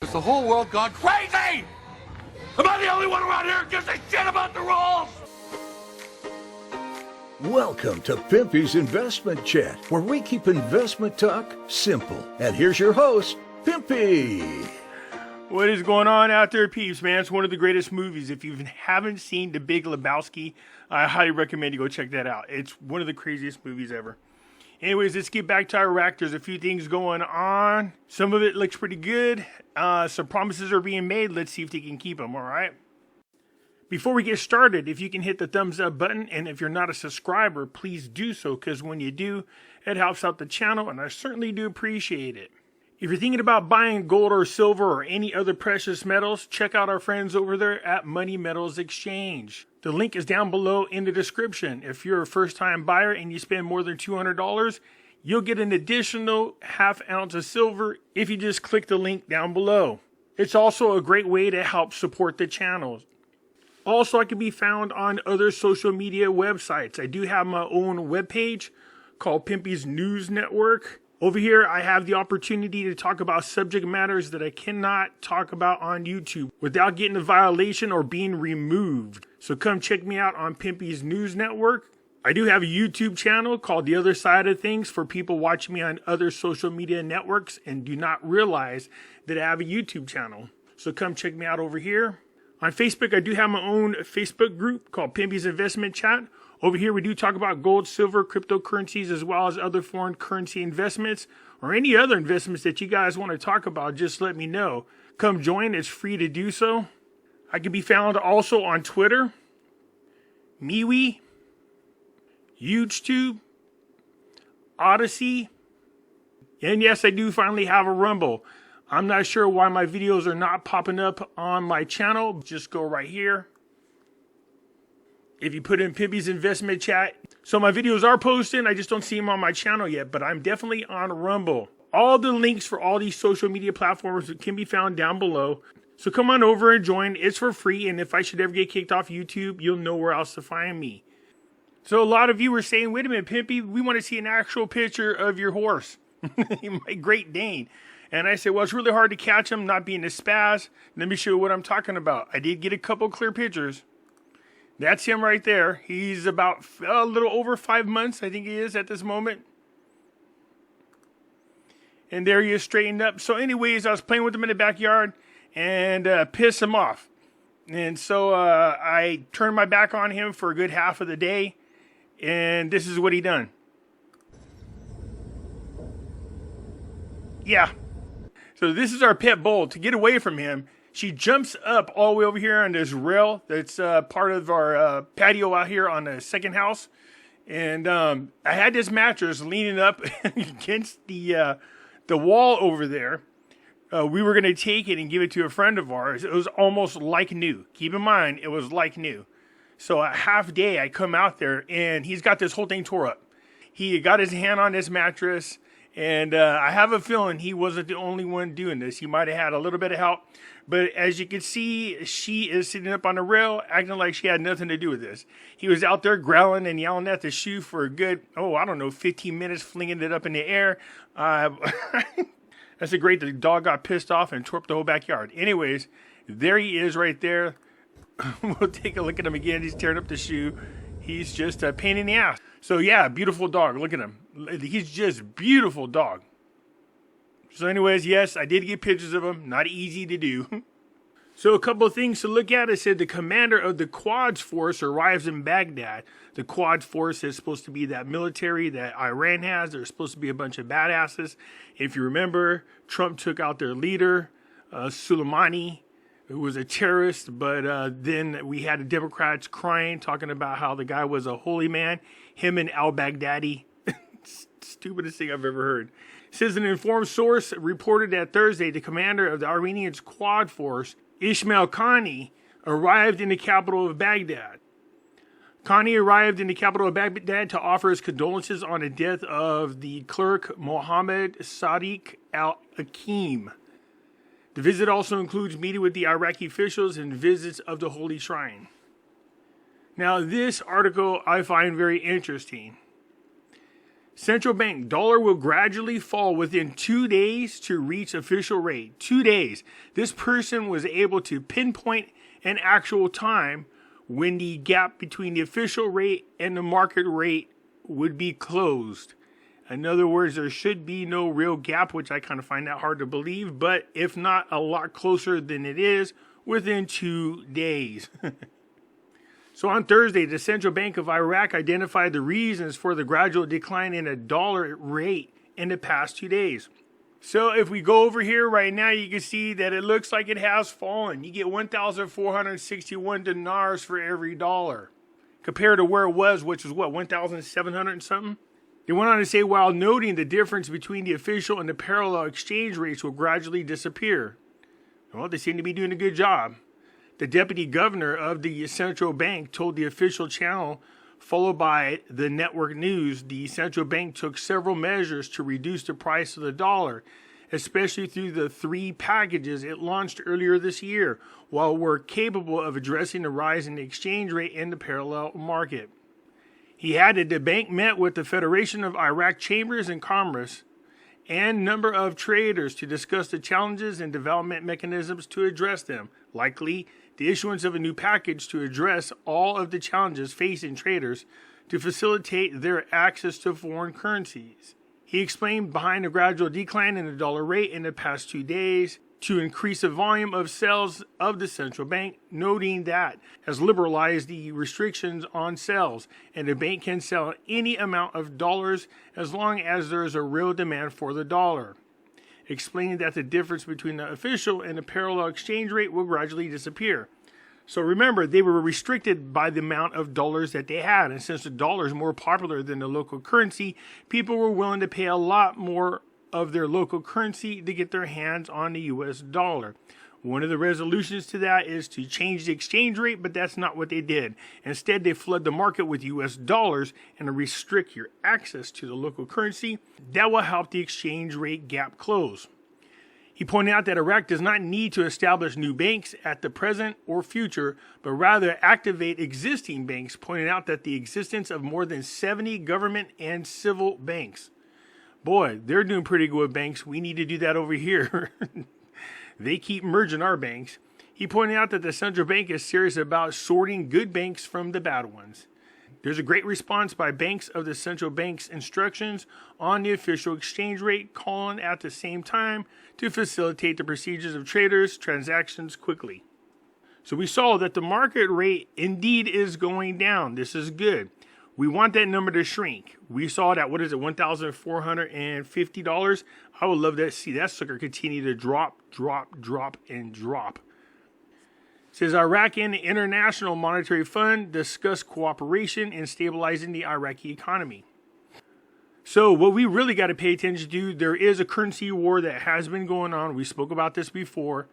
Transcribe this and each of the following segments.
Is the whole world gone crazy? Am I the only one around here who gives a shit about the rules? Welcome to Pimpy's Investment Chat, where we keep investment talk simple. And here's your host, Pimpy. What is going on out there, peeps, man? It's one of the greatest movies. If you haven't seen The Big Lebowski, I highly recommend you go check that out. It's one of the craziest movies ever. Anyways, let's get back to Iraq. There's a few things going on. Some of it looks pretty good. Some promises are being made. Let's see if they can keep them, all right? Before we get started, if you can hit the thumbs up button, and if you're not a subscriber, please do so, because when you do, it helps out the channel, and I certainly do appreciate it. If you're thinking about buying gold or silver or any other precious metals, check out our friends over there at Money Metals Exchange. The link is down below in the description. If you're a first-time buyer and you spend more than $200, you'll get an additional half ounce of silver if you just click the link down below. It's also a great way to help support the channel. Also, I can be found on other social media websites. I do have my own webpage called Pimpy's News Network. Over here, I have the opportunity to talk about subject matters that I cannot talk about on YouTube without getting a violation or being removed. So come check me out on Pimpy's News Network. I do have a YouTube channel called The Other Side of Things for people watching me on other social media networks and do not realize that I have a YouTube channel. So come check me out over here. On Facebook, I do have my own Facebook group called Pimpy's Investment Chat. Over here, we do talk about gold, silver, cryptocurrencies, as well as other foreign currency investments or any other investments that you guys want to talk about. Just let me know. Come join. It's free to do so. I can be found also on Twitter, MeWe, YouTube, Odyssey, and yes, I do finally have a Rumble. I'm not sure why my videos are not popping up on my channel. Just go right here. If you put in Pimpy's Investment Chat. So my videos are posted. I just don't see them on my channel yet, but I'm definitely on Rumble. All the links for all these social media platforms can be found down below. So come on over and join. It's for free. And if I should ever get kicked off YouTube, you'll know where else to find me. So a lot of you were saying, wait a minute, Pimpy, we want to see an actual picture of your horse. My Great Dane. And I said, well, it's really hard to catch him, not being a spaz. Let me show you what I'm talking about. I did get a couple clear pictures. That's him right there. He's about a little over 5 months, I think he is at this moment. And there he is straightened up. So anyways, I was playing with him in the backyard and pissed him off. And so I turned my back on him for a good half of the day. And this is what he done. Yeah. So this is our pet bull. To get away from him, she jumps up all the way over here on this rail that's part of our patio out here on the second house. And I had this mattress leaning up against the wall over there. We were going to take it and give it to a friend of ours. It was almost like new. Keep in mind, it was like new. So a half day, I come out there, and he's got this whole thing tore up. He got his hand on this mattress. And I have a feeling he wasn't the only one doing this. He might have had a little bit of help. But as you can see, she is sitting up on the rail, acting like she had nothing to do with this. He was out there growling and yelling at the shoe for a good, 15 minutes, flinging it up in the air. That's a great, the dog got pissed off and tore up the whole backyard. Anyways, there he is right there. We'll take a look at him again. He's tearing up the shoe. He's just a pain in the ass. So yeah, beautiful dog. Look at him. He's just beautiful dog. So anyways, yes, I did get pictures of him. Not easy to do. So a couple of things to look at. I said the commander of the Quds Force arrives in Baghdad. The Quds Force is supposed to be that military that Iran has. They're supposed to be a bunch of badasses. If you remember, Trump took out their leader, Soleimani, who was a terrorist, but then we had the Democrats crying, talking about how the guy was a holy man. Him and al-Baghdadi. Stupidest thing I've ever heard. Says an informed source reported that Thursday the commander of the Iranians Quad Force, Ismail Khani, arrived in the capital of Baghdad. Khani arrived in the capital of Baghdad to offer his condolences on the death of the cleric Mohammed Sadiq al-Hakim. The visit also includes meeting with the Iraqi officials and visits of the Holy Shrine. Now, this article I find very interesting. Central bank dollar will gradually fall within 2 days to reach official rate. 2 days. This person was able to pinpoint an actual time when the gap between the official rate and the market rate would be closed. In other words, there should be no real gap, which I kind of find that hard to believe, but if not a lot closer than it is, within 2 days. So on Thursday, the Central Bank of Iraq identified the reasons for the gradual decline in the dollar rate in the past 2 days. So if we go over here right now, you can see that it looks like it has fallen. You get 1,461 dinars for every dollar, compared to where it was, which was what, 1,700 and something? They went on to say, while noting the difference between the official and the parallel exchange rates will gradually disappear. Well, they seem to be doing a good job. The deputy governor of the central bank told the official channel, followed by the network news, the central bank took several measures to reduce the price of the dollar, especially through the 3 packages it launched earlier this year, while we're capable of addressing the rise in the exchange rate in the parallel market. He added the bank met with the Federation of Iraq Chambers and Commerce and number of traders to discuss the challenges and development mechanisms to address them, likely the issuance of a new package to address all of the challenges facing traders to facilitate their access to foreign currencies. He explained behind a gradual decline in the dollar rate in the past 2 days to increase the volume of sales of the central bank, noting that has liberalized the restrictions on sales, and the bank can sell any amount of dollars as long as there is a real demand for the dollar. Explaining that the difference between the official and the parallel exchange rate will gradually disappear. So remember, they were restricted by the amount of dollars that they had, and since the dollar is more popular than the local currency, people were willing to pay a lot more of their local currency to get their hands on the US dollar. One of the resolutions to that is to change the exchange rate, but that's not what they did. Instead, they flood the market with US dollars and restrict your access to the local currency. That will help the exchange rate gap close. He pointed out that Iraq does not need to establish new banks at the present or future, but rather activate existing banks, pointing out that the existence of more than 70 government and civil banks. Boy, they're doing pretty good with banks. We need to do that over here. They keep merging our banks. He pointed out that the central bank is serious about sorting good banks from the bad ones. There's a great response by banks of the central bank's instructions on the official exchange rate, calling at the same time to facilitate the procedures of traders' transactions quickly. So we saw that the market rate indeed is going down. This is good. We want that number to shrink. We saw that, $1,450. I would love to see that sucker continue to drop, and drop. It says Iraq and the International Monetary Fund discuss cooperation in stabilizing the Iraqi economy. So what we really got to pay attention to, there is a currency war that has been going on. We spoke about this before.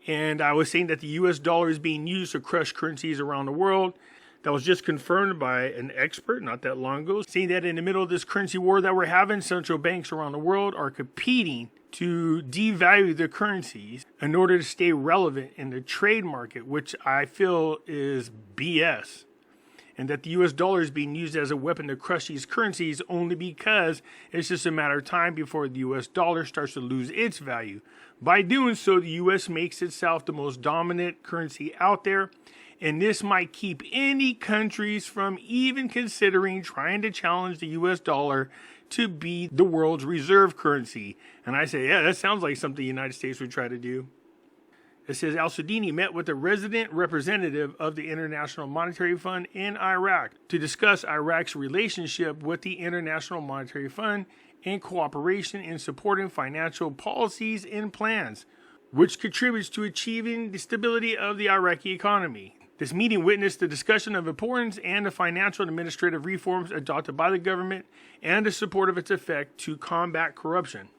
And I was saying that the US dollar is being used to crush currencies around the world. That was just confirmed by an expert not that long ago, saying that in the middle of this currency war that we're having, central banks around the world are competing to devalue their currencies in order to stay relevant in the trade market, which I feel is BS. And that the US dollar is being used as a weapon to crush these currencies only because it's just a matter of time before the US dollar starts to lose its value. By doing so, the US makes itself the most dominant currency out there. And this might keep any countries from even considering trying to challenge the US dollar to be the world's reserve currency. And I say, yeah, that sounds like something the United States would try to do. It says Al-Sudini met with a resident representative of the International Monetary Fund in Iraq to discuss Iraq's relationship with the International Monetary Fund and cooperation in supporting financial policies and plans, which contributes to achieving the stability of the Iraqi economy. This meeting witnessed the discussion of importance and the financial and administrative reforms adopted by the government and the support of its effect to combat corruption.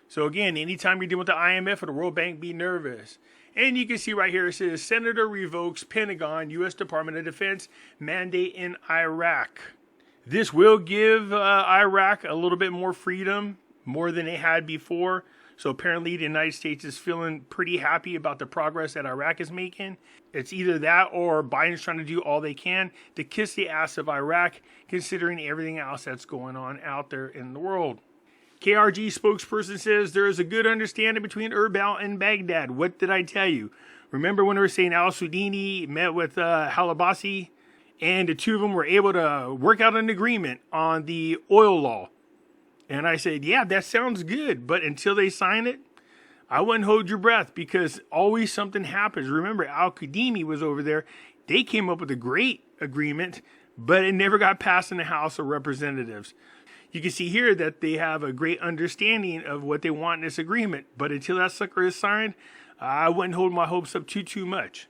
So again, anytime you're dealing with the IMF or the World Bank, be nervous. And you can see right here, it says, Senator revokes Pentagon, U.S. Department of Defense mandate in Iraq. This will give Iraq a little bit more freedom, more than they had before. So apparently the United States is feeling pretty happy about the progress that Iraq is making. It's either that or Biden's trying to do all they can to kiss the ass of Iraq, considering everything else that's going on out there in the world. KRG spokesperson says there is a good understanding between Erbil and Baghdad. What did I tell you? Remember when we were saying al-Sudini met with Halabasi, and the two of them were able to work out an agreement on the oil law? And I said, yeah, that sounds good. But until they sign it, I wouldn't hold your breath, because always something happens. Remember, al-Qadimi was over there. They came up with a great agreement, but it never got passed in the House of Representatives. You can see here that they have a great understanding of what they want in this agreement. But until that sucker is signed, I wouldn't hold my hopes up too much.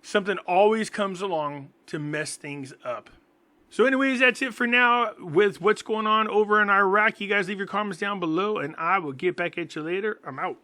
Something always comes along to mess things up. So anyways, that's it for now with what's going on over in Iraq. You guys leave your comments down below, and I will get back at you later. I'm out.